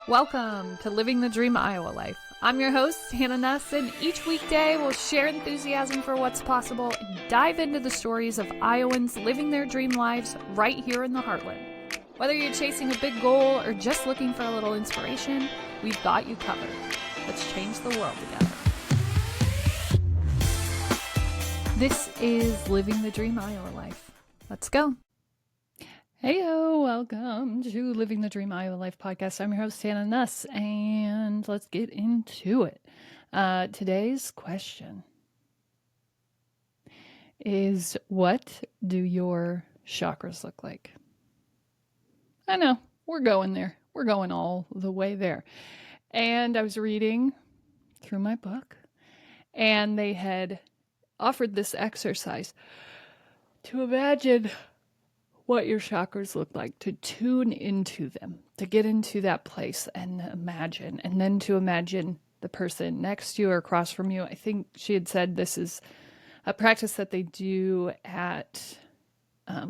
Welcome to Living the Dream Iowa Life. I'm your host, Hannah Nuss, and each weekday we'll share enthusiasm for what's possible and dive into the stories of Iowans living their dream lives right here in the heartland. Whether you're chasing a big goal or just looking for a little inspiration, we've got you covered. Let's change the world together. This is Living the Dream Iowa Life. Let's go. Heyo, welcome to Living the Dream Iowa Life podcast. I'm your host, Hannah Nuss, and let's get into it. Today's question is, what do your chakras look like? I know, we're going there. We're going all the way there. And I was reading through my book, and they had offered this exercise to imagine what your chakras look like, to tune into them, to get into that place and imagine, and then to imagine the person next to you or across from you. I think she had said this is a practice that they do at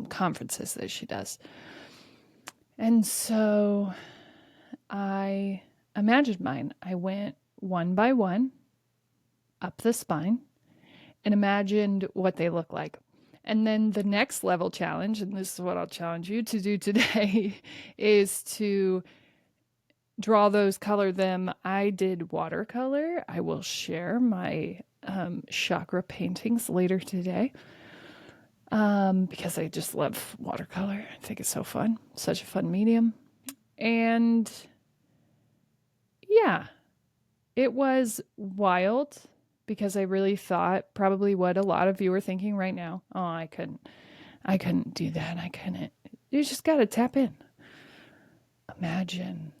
conferences that she does. And so I imagined mine. I went one by one up the spine and imagined what they look like. And then the next level challenge, and this is what I'll challenge you to do today, is to draw those, color them. I did watercolor. I will share my chakra paintings later today because I just love watercolor. I think it's so fun. Such a fun medium. And yeah, it was wild. Because I really thought probably what a lot of you are thinking right now. Oh, I couldn't do that. I couldn't. You just got to tap in. Imagine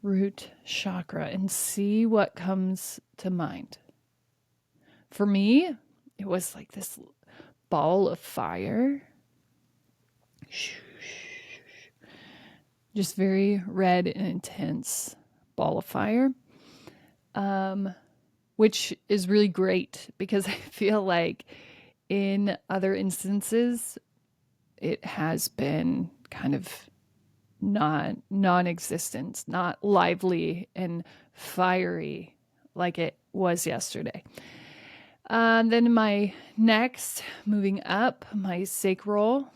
root chakra and see what comes to mind. For me, it was like this ball of fire. Just very red and intense ball of fire. Which is really great because I feel like in other instances, it has been kind of non-existent, not lively and fiery like it was yesterday. Then my next, moving up, my sacral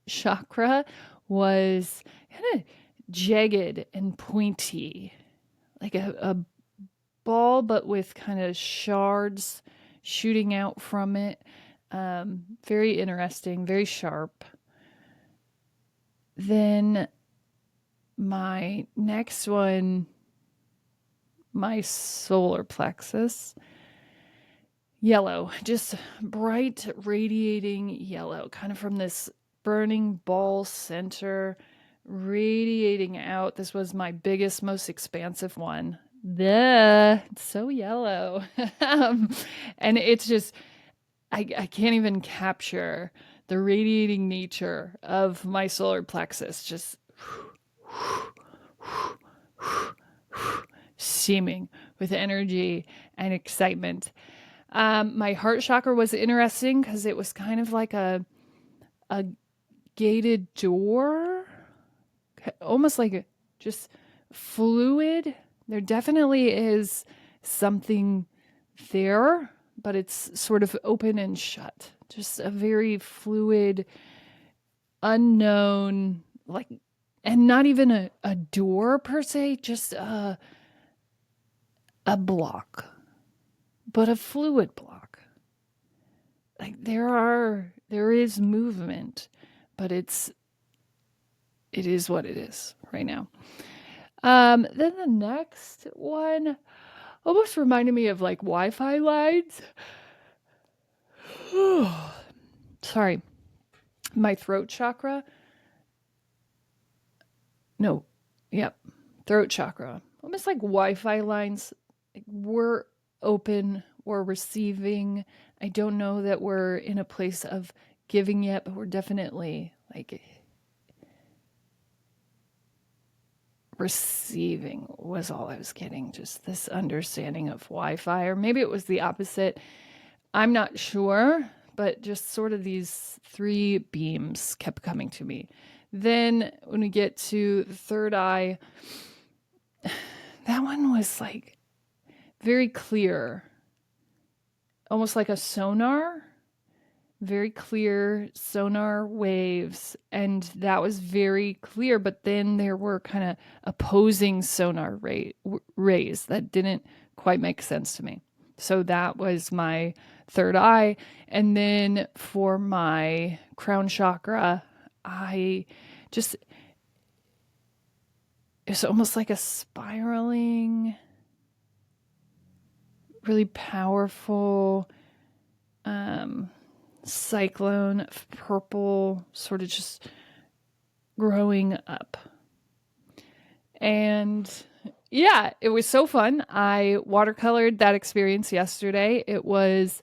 chakra was kind of jagged and pointy, like a ball, but with kind of shards shooting out from it. Very interesting, very sharp. Then my next one, my solar plexus, yellow, just bright radiating yellow, kind of from this burning ball center radiating out. This was my biggest, most expansive one. It's so yellow. And it's just, I can't even capture the radiating nature of my solar plexus, just seeming with energy and excitement. My heart chakra was interesting because it was kind of like a gated door, almost like just fluid. There definitely is something there, but it's sort of open and shut. Just a very fluid, unknown, like, and not even a door per se, just a block, but a fluid block. Like there is movement, but it is what it is right now. Then the next one almost reminded me of like Wi-Fi lines. Sorry. My throat chakra. No. Yep. Throat chakra. Almost like Wi-Fi lines. We're open. We're receiving. I don't know that we're in a place of giving yet, but we're definitely like receiving was all I was getting. Just this understanding of Wi-Fi, or maybe it was the opposite. I'm not sure, but just sort of these three beams kept coming to me. Then when we get to the third eye, one was like very clear, almost like a sonar, very clear sonar waves. And that was very clear. But then there were kind of opposing sonar rays that didn't quite make sense to me. So that was my third eye. And then for my crown chakra, I just, it's almost like a spiraling, really powerful cyclone of purple, sort of just growing up. And yeah, it was so fun. I watercolored that experience yesterday. It was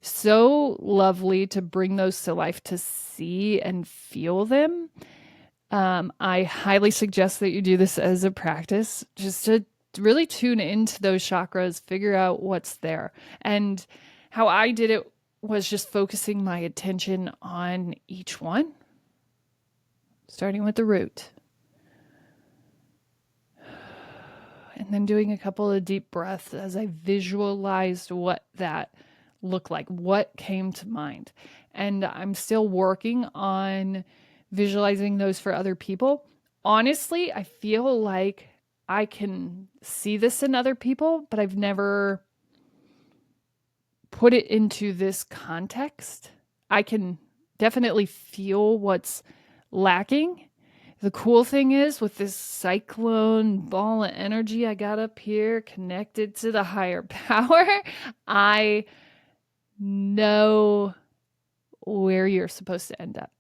so lovely to bring those to life, to see and feel them. I highly suggest that you do this as a practice, just to really tune into those chakras, figure out what's there. And how I did it was just focusing my attention on each one, starting with the root. And then doing a couple of deep breaths as I visualized what that looked like, what came to mind. And I'm still working on visualizing those for other people. Honestly, I feel like I can see this in other people, but I've never put it into this context. I can definitely feel what's lacking. The cool thing is, with this cyclone ball of energy I got up here connected to the higher power, I know where you're supposed to end up.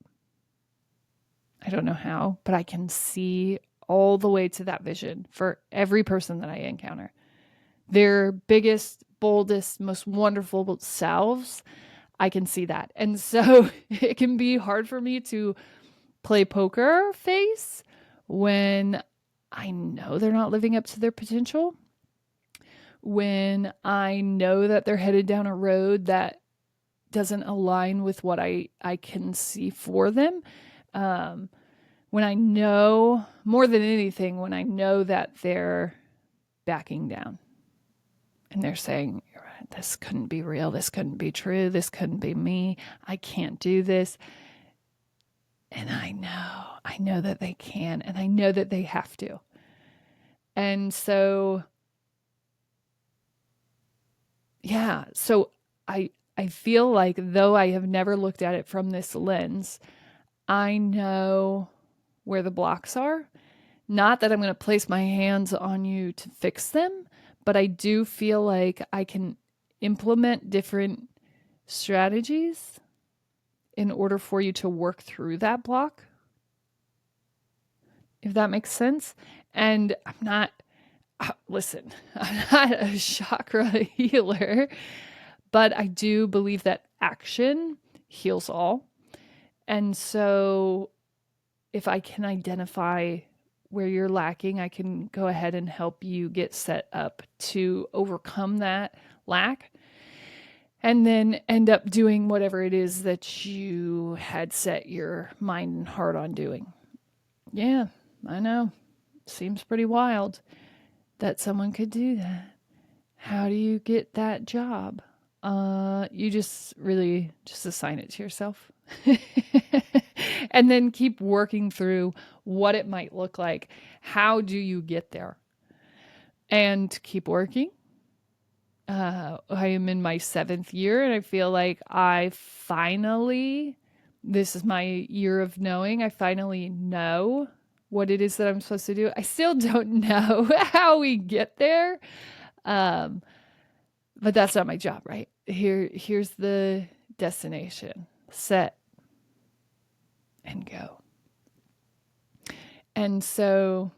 I don't know how, but I can see all the way to that vision for every person that I encounter. Their biggest, boldest, most wonderful selves, I can see that. And so it can be hard for me to play poker face when I know they're not living up to their potential, when I know that they're headed down a road that doesn't align with what I can see for them. When I know, more than anything, when I know that they're backing down and they're saying, this couldn't be real, this couldn't be true, this couldn't be me, I can't do this. And I know that they can, and I know that they have to. And so, yeah, so I feel like, though I have never looked at it from this lens, I know where the blocks are. Not that I'm going to place my hands on you to fix them, but I do feel like I can implement different strategies in order for you to work through that block, if that makes sense. And I'm not, listen, I'm not a chakra healer, but I do believe that action heals all. And so if I can identify where you're lacking, I can go ahead and help you get set up to overcome that lack, and then end up doing whatever it is that you had set your mind and heart on doing. Yeah, I know. Seems pretty wild that someone could do that. How do you get that job? You just really just assign it to yourself. And then keep working through what it might look like. How do you get there? And keep working. I am in my 7th year, and I feel like this is my year of knowing. I finally know what it is that I'm supposed to do. I still don't know how we get there. But that's not my job, right? Here's the destination. Set and go. And so,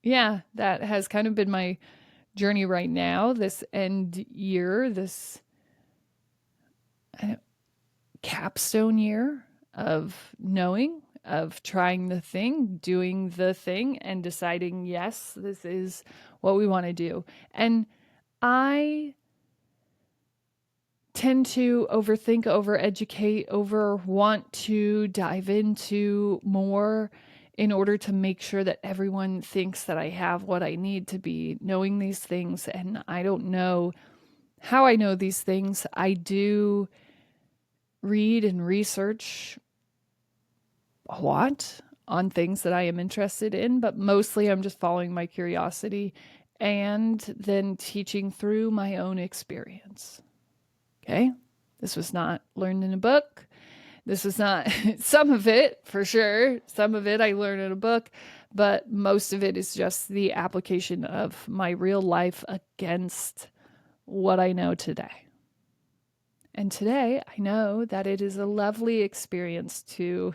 yeah, that has kind of been my journey right now, this end year, this capstone year of knowing, of trying the thing, doing the thing, and deciding, yes, this is what we want to do. And I tend to overthink, overeducate, want to dive into more in order to make sure that everyone thinks that I have what I need to be knowing these things. And I don't know how I know these things. I do read and research a lot on things that I am interested in, but mostly I'm just following my curiosity and then teaching through my own experience. Okay? This was not learned in a book. This was not some of it, for sure. Some of it I learned in a book, but most of it is just the application of my real life against what I know today. And today I know that it is a lovely experience to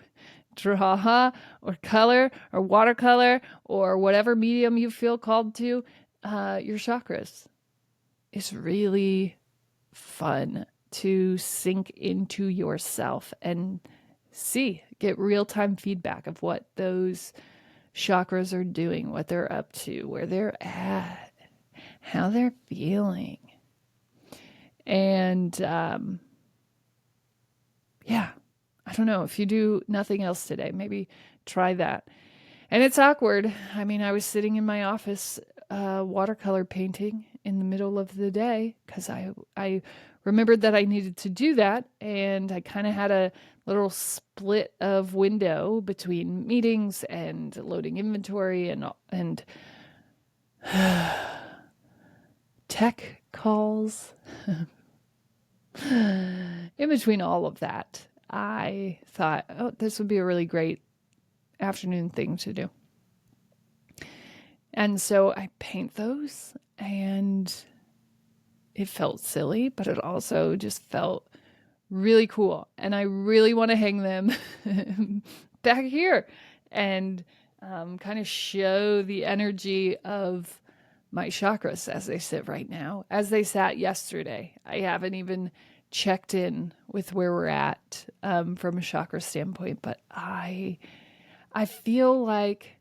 draw or color or watercolor or whatever medium you feel called to your chakras. It's really fun to sink into yourself and get real-time feedback of what those chakras are doing, what they're up to, where they're at, how they're feeling. And yeah, I don't know, if you do nothing else today, maybe try that. And it's awkward. I mean, I was sitting in my office watercolor painting in the middle of the day because I remembered that I needed to do that. And I kind of had a little split of window between meetings and loading inventory and tech calls. In between all of that, I thought, oh, this would be a really great afternoon thing to do. And so I paint those, and it felt silly, but it also just felt really cool. And I really want to hang them back here and kind of show the energy of my chakras as they sit right now, as they sat yesterday. I haven't even checked in with where we're at from a chakra standpoint, but I feel like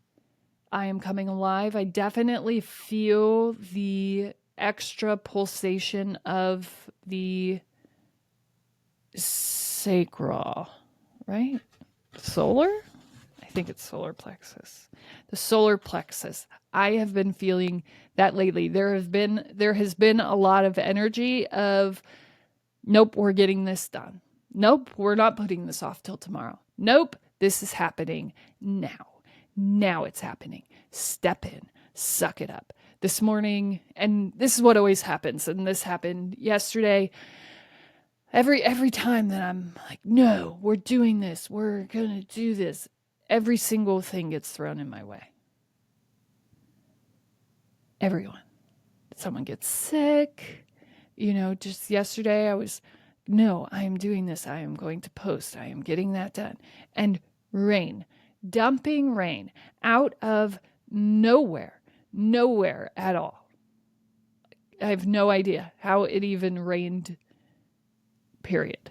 I am coming alive. I definitely feel the extra pulsation of the sacral, right? Solar? I think it's solar plexus. The solar plexus. I have been feeling that lately. There has been a lot of energy of, nope, we're getting this done. Nope, we're not putting this off till tomorrow. Nope, this is happening now. Now it's happening. Step in, suck it up. This morning, and this is what always happens, and this happened yesterday. Every time that I'm like, no, we're doing this, we're gonna do this, every single thing gets thrown in my way. Everyone. Someone gets sick. Just yesterday no, I am doing this. I am going to post. I am getting that done. And rain, dumping rain out of nowhere at all. I have no idea how it even rained, period.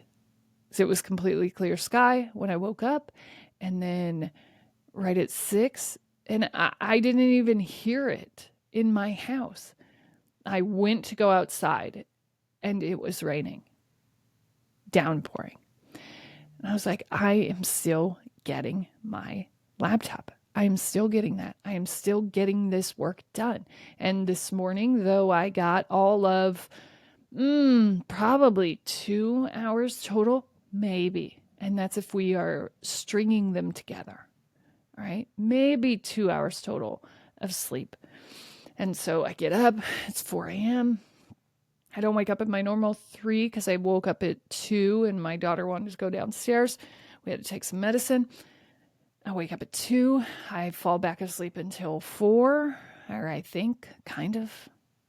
So it was completely clear sky when I woke up, and then right at 6, and I didn't even hear it in my house. I went to go outside, and it was raining, downpouring. And I was like, I am still getting my laptop. I am still getting that. I am still getting this work done. And this morning, though, I got all of probably 2 hours total, maybe. And that's if we are stringing them together. All right. Maybe 2 hours total of sleep. And so I get up, it's 4 a.m. I don't wake up at my normal 3 because I woke up at 2 and my daughter wanted to go downstairs. We had to take some medicine. I wake up at 2. I fall back asleep until 4, or I think, kind of.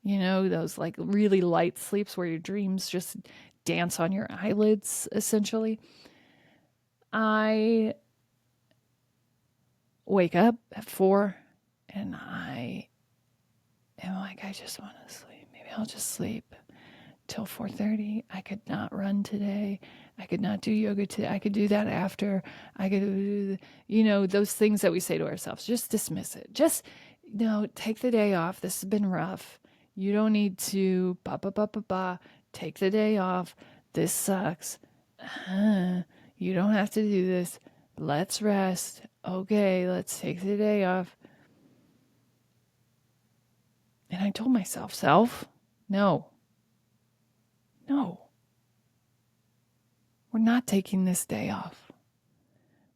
Those like really light sleeps where your dreams just dance on your eyelids, essentially. I wake up at 4 and I am like, I just want to sleep. Maybe I'll just sleep till 4:30. I could not run today. I could not do yoga today. I could do that after. I could do, those things that we say to ourselves. Just dismiss it. Just, take the day off. This has been rough. You don't need to, take the day off. This sucks. You don't have to do this. Let's rest. Okay, let's take the day off. And I told myself, self, no, we're not taking this day off.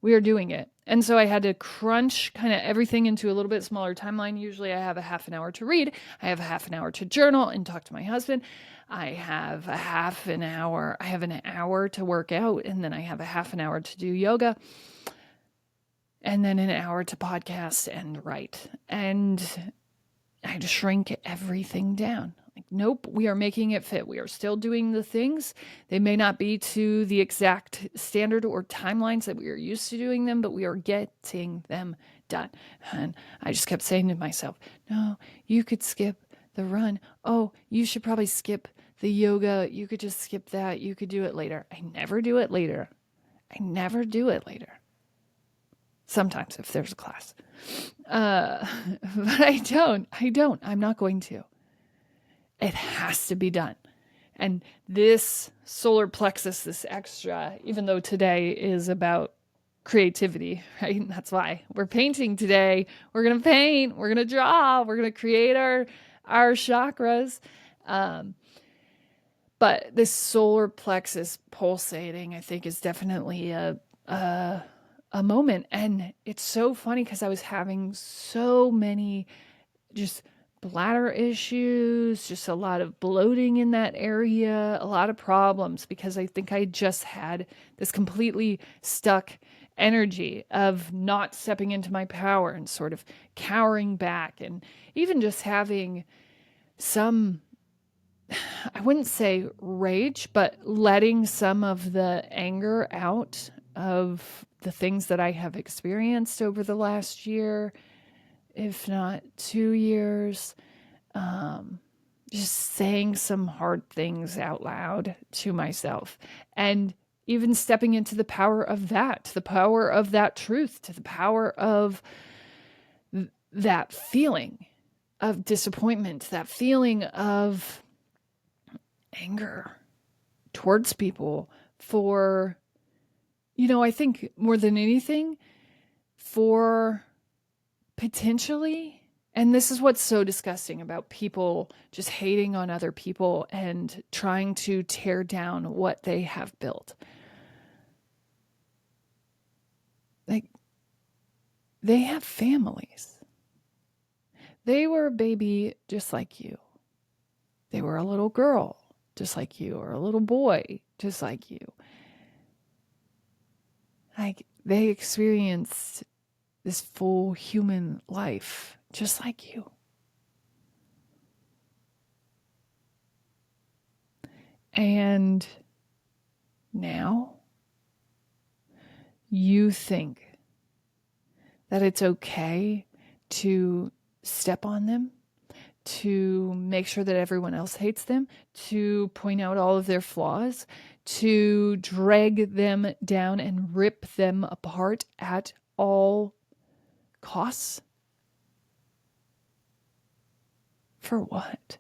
We are doing it. And so I had to crunch kind of everything into a little bit smaller timeline. Usually I have a half an hour to read. I have a half an hour to journal and talk to my husband. I have an hour to work out, and then I have a half an hour to do yoga, and then an hour to podcast and write. And I had to shrink everything down. Like, nope, we are making it fit. We are still doing the things. They may not be to the exact standard or timelines that we are used to doing them, but we are getting them done. And I just kept saying to myself, no, you could skip the run. Oh, you should probably skip the yoga. You could just skip that. You could do it later. I never do it later. Sometimes if there's a class. But I don't. I'm not going to. It has to be done. And this solar plexus, this extra, even though today is about creativity, right? And that's why we're painting today. We're going to paint, we're going to draw, we're going to create our chakras. But this solar plexus pulsating, I think, is definitely a moment. And it's so funny because I was having so many just bladder issues, just a lot of bloating in that area, a lot of problems because I think I just had this completely stuck energy of not stepping into my power and sort of cowering back, and even just having some, I wouldn't say rage, but letting some of the anger out of the things that I have experienced over the last year, if not 2 years. Just saying some hard things out loud to myself, and even stepping into the power of that, truth, to the power of that feeling of disappointment, that feeling of anger towards people for, I think more than anything, for potentially, and this is what's so disgusting about people just hating on other people and trying to tear down what they have built. Like, they have families. They were a baby just like you. They were a little girl just like you, or a little boy just like you. Like, they experienced this full human life just like you. And now you think that it's okay to step on them, to make sure that everyone else hates them, to point out all of their flaws, to drag them down and rip them apart at all costs? For what?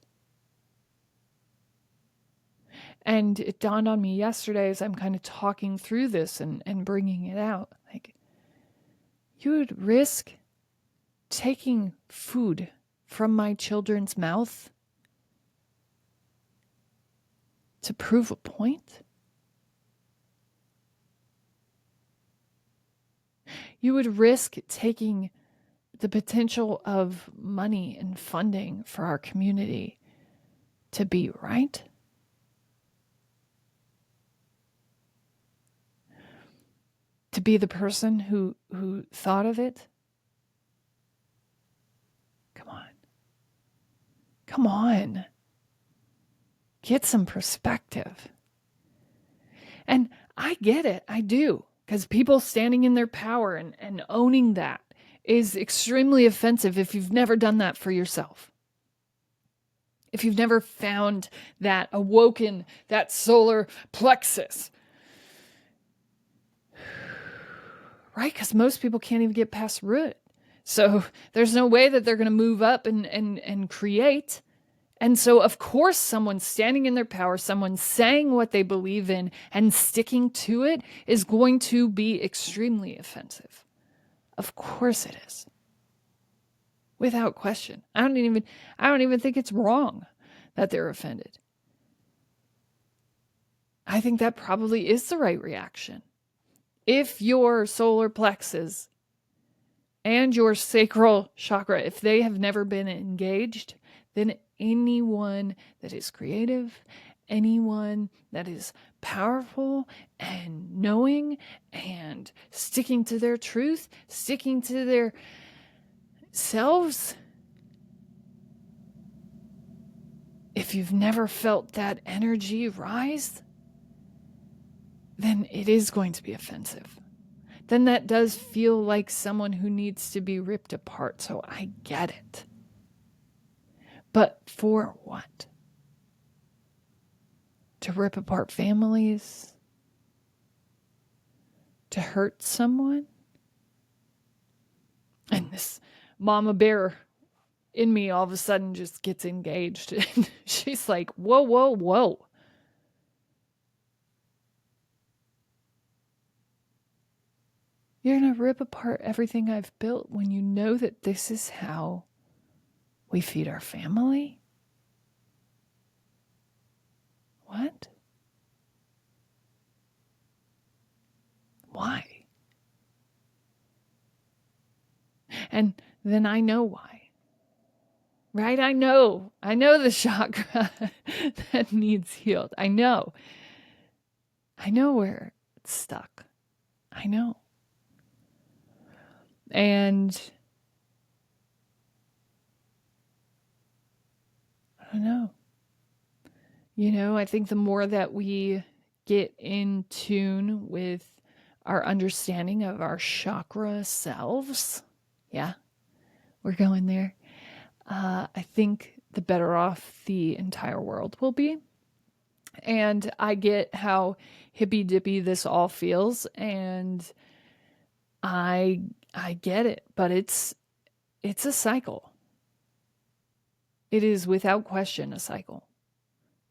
And it dawned on me yesterday as I'm kind of talking through this and bringing it out. Like, you would risk taking food from my children's mouth to prove a point? You would risk taking the potential of money and funding for our community to be right? To be the person who thought of it? Come on. Get some perspective. And I get it. I do. Because people standing in their power and owning that is extremely offensive if you've never done that for yourself. If you've never found that, awoken that solar plexus. Right? Because most people can't even get past root. So there's no way that they're going to move up and create And so, of course, someone standing in their power, someone saying what they believe in and sticking to it is going to be extremely offensive. Of course it is. Without question. I don't even think it's wrong that they're offended. I think that probably is the right reaction. If your solar plexus and your sacral chakra, if they have never been engaged, then anyone that is creative, anyone that is powerful and knowing and sticking to their truth, sticking to their selves, if you've never felt that energy rise, then it is going to be offensive. Then that does feel like someone who needs to be ripped apart. So I get it. But for what? To rip apart families? To hurt someone? And this mama bear in me all of a sudden just gets engaged. And she's like, whoa, whoa, whoa. You're going to rip apart everything I've built when you know that this is how we feed our family? What? Why? And then I know why. Right? I know the chakra that needs healed. I know where it's stuck. I know. And I don't know. I think the more that we get in tune with our understanding of our chakra selves, yeah, we're going there. I think the better off the entire world will be. And I get how hippy dippy this all feels, and I get it, but it's a cycle. It is without question a cycle.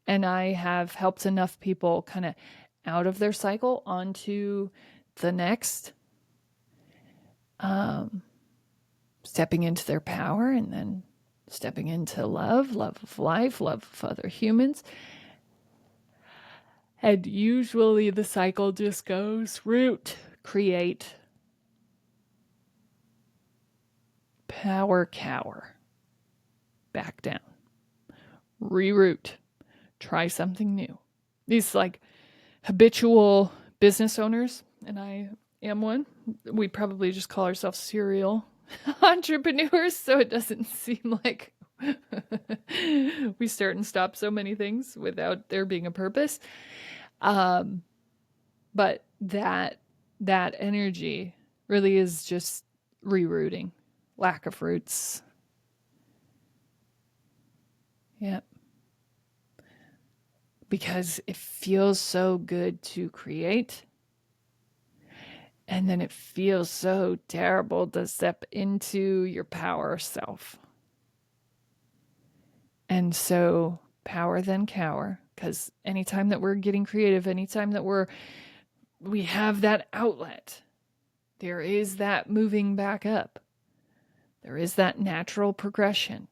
And I have helped enough people kind of out of their cycle onto the next, stepping into their power, and then stepping into love of life, love of other humans. And usually the cycle just goes root, create, power, cower, back down, reroute, try something new. These like habitual business owners, and I am one. We probably just call ourselves serial entrepreneurs, so it doesn't seem like we start and stop so many things without there being a purpose. But that energy really is just rerouting, lack of roots. Yep. Because it feels so good to create. And then it feels so terrible to step into your power self. And so power then cower, because anytime that we're getting creative, anytime that we have that outlet, there is that moving back up. There is that natural progression.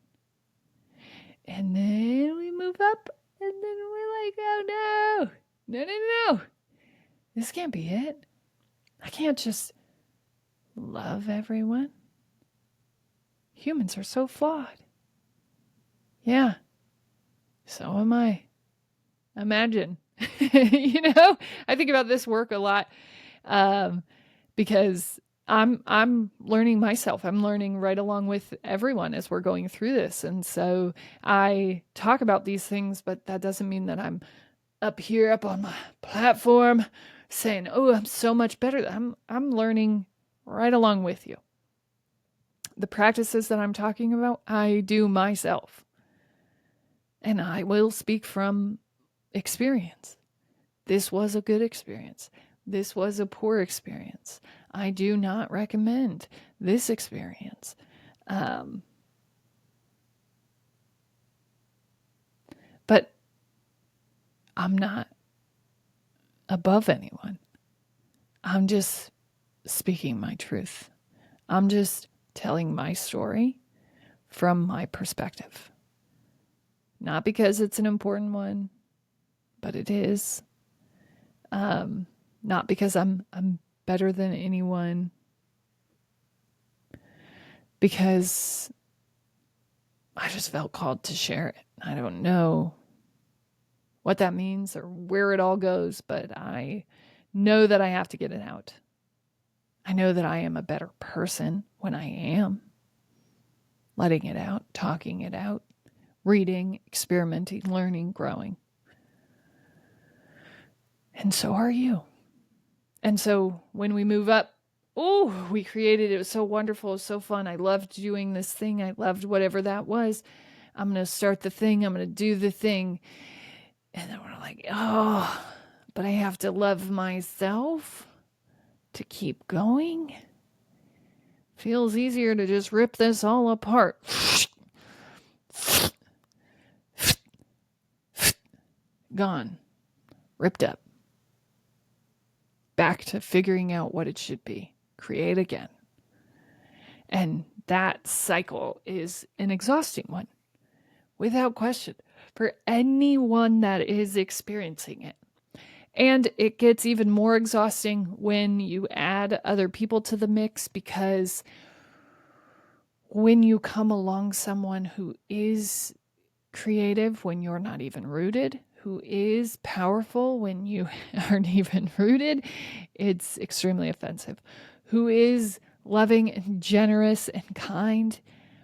And then we move up, and then we're like, oh no. This can't be it. I can't just love everyone. Humans are so flawed. Yeah, so am I. Imagine. I think about this work a lot, because I'm learning myself. I'm learning right along with everyone as we're going through this. And so I talk about these things, but that doesn't mean that I'm up here, up on my platform saying, oh, I'm so much better. I'm learning right along with you. The practices that I'm talking about, I do myself. And I will speak from experience. This was a good experience. This was a poor experience. I do not recommend this experience. I'm not above anyone. I'm just speaking my truth. I'm just telling my story from my perspective. Not because it's an important one, but it is. Not because I'm better than anyone, because I just felt called to share it. I don't know what that means or where it all goes, but I know that I have to get it out. I know that I am a better person when I am letting it out, talking it out, reading, experimenting, learning, growing. And so are you. And so when we move up, oh, we created it. It was so wonderful. It was so fun. I loved doing this thing. I loved whatever that was. I'm going to start the thing. I'm going to do the thing. And then we're like, oh, but I have to love myself to keep going. Feels easier to just rip this all apart. Gone. Ripped up. Back to figuring out what it should be. Create again. And that cycle is an exhausting one, without question, for anyone that is experiencing it. And it gets even more exhausting when you add other people to the mix, because when you come along someone who is creative when you're not even rooted, who is powerful when you aren't even rooted, it's extremely offensive. Who is loving and generous and kind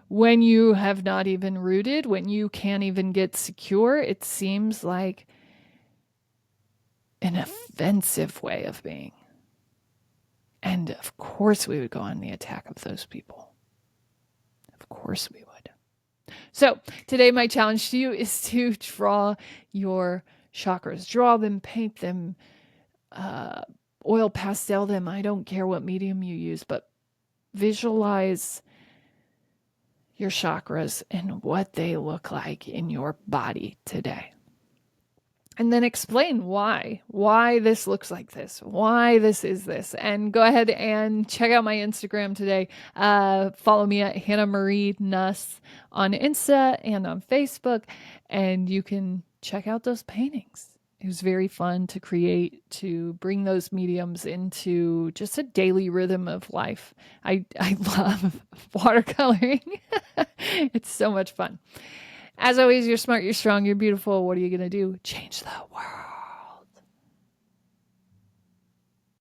when you have not even rooted, when you can't even get secure, it seems like an offensive way of being. And of course we would go on the attack of those people. Of course we would. So today my challenge to you is to draw your chakras. Draw them, paint them, oil pastel them. I don't care what medium you use, but visualize your chakras and what they look like in your body today. And then explain why this looks like this, why this is this. And go ahead and check out my Instagram today. Follow me at Hannah Marie Nuss on Insta and on Facebook, and you can check out those paintings. It was very fun to create, to bring those mediums into just a daily rhythm of life. I love watercoloring. It's so much fun. As always, you're smart, you're strong, you're beautiful. What are you going to do? Change the world.